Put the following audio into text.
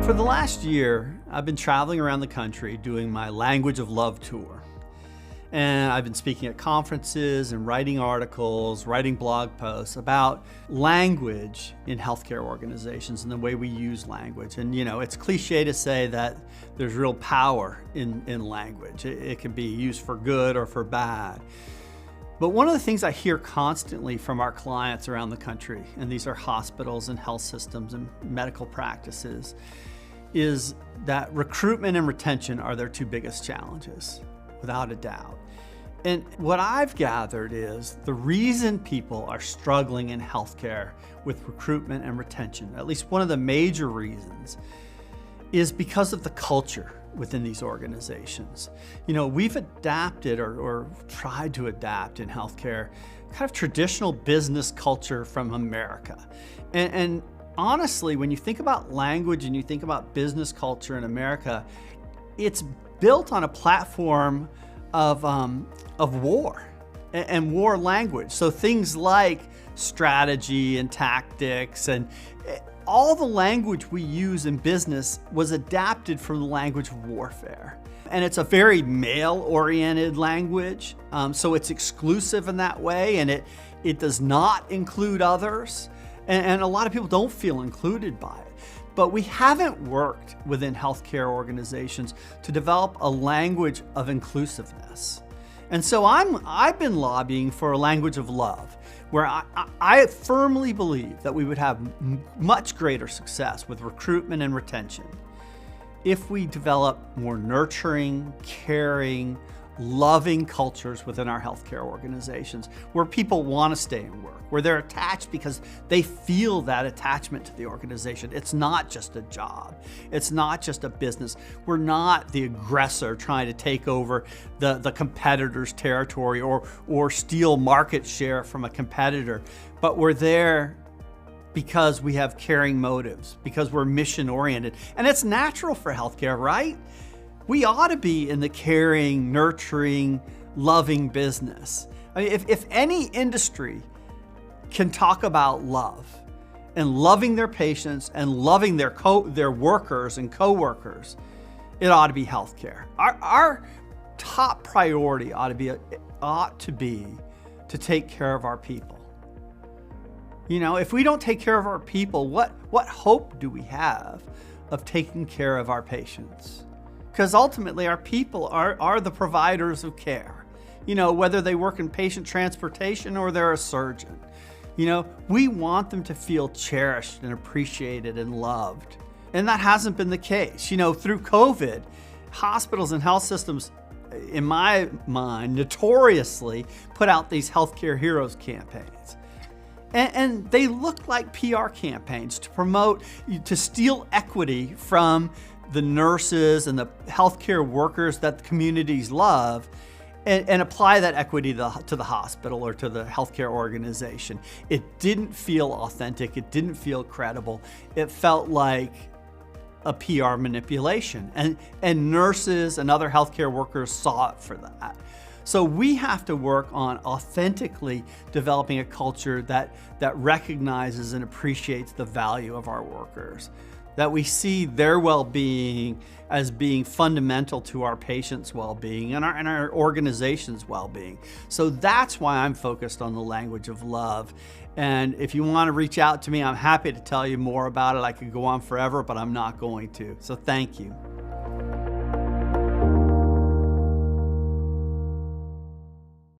For the last year, I've been traveling around the country doing my Language of Love tour. And I've been speaking at conferences and writing articles, writing blog posts about language in healthcare organizations and the way we use language. And you know, it's cliche to say that there's real power in language. It can be used for good or for bad. But one of the things I hear constantly from our clients around the country, and these are hospitals and health systems and medical practices, is that recruitment and retention are their two biggest challenges, without a doubt. And what I've gathered is the reason people are struggling in healthcare with recruitment and retention, at least one of the major reasons, is because of the culture within these organizations. You know, we've adapted or tried to adapt in healthcare kind of traditional business culture from America. And honestly, when you think about language and you think about business culture in America, it's built on a platform of war and war language. So things like strategy and tactics and all the language we use in business was adapted from the language of warfare. And it's a very male-oriented language, so it's exclusive in that way, and it does not include others. And a lot of people don't feel included by it. But we haven't worked within healthcare organizations to develop a language of inclusiveness. And so I've been lobbying for a language of love, where I firmly believe that we would have much greater success with recruitment and retention if we develop more nurturing, caring, loving cultures within our healthcare organizations, where people want to stay and work, where they're attached because they feel that attachment to the organization. It's not just a job. It's not just a business. We're not the aggressor trying to take over the competitor's territory or steal market share from a competitor, but we're there because we have caring motives, because we're mission oriented. And it's natural for healthcare, right? We ought to be in the caring, nurturing, loving business. I mean, if any industry can talk about love and loving their patients and loving their workers and coworkers, it ought to be healthcare. Our top priority ought to be to take care of our people. You know, if we don't take care of our people, what hope do we have of taking care of our patients? Because ultimately our people are the providers of care. You know, whether they work in patient transportation or they're a surgeon. You know, we want them to feel cherished and appreciated and loved. And that hasn't been the case. You know, through COVID, hospitals and health systems, in my mind, notoriously put out these healthcare heroes campaigns. And they look like PR campaigns to promote, to steal equity from the nurses and the healthcare workers that the communities love and apply that equity to the hospital or to the healthcare organization. It didn't feel authentic. It didn't feel credible. It felt like a PR manipulation. And nurses and other healthcare workers saw it for that. So we have to work on authentically developing a culture that recognizes and appreciates the value of our workers, that we see their well-being as being fundamental to our patients' well-being and our organization's well-being. So that's why I'm focused on the language of love. And if you want to reach out to me, I'm happy to tell you more about it. I could go on forever, but I'm not going to. So thank you.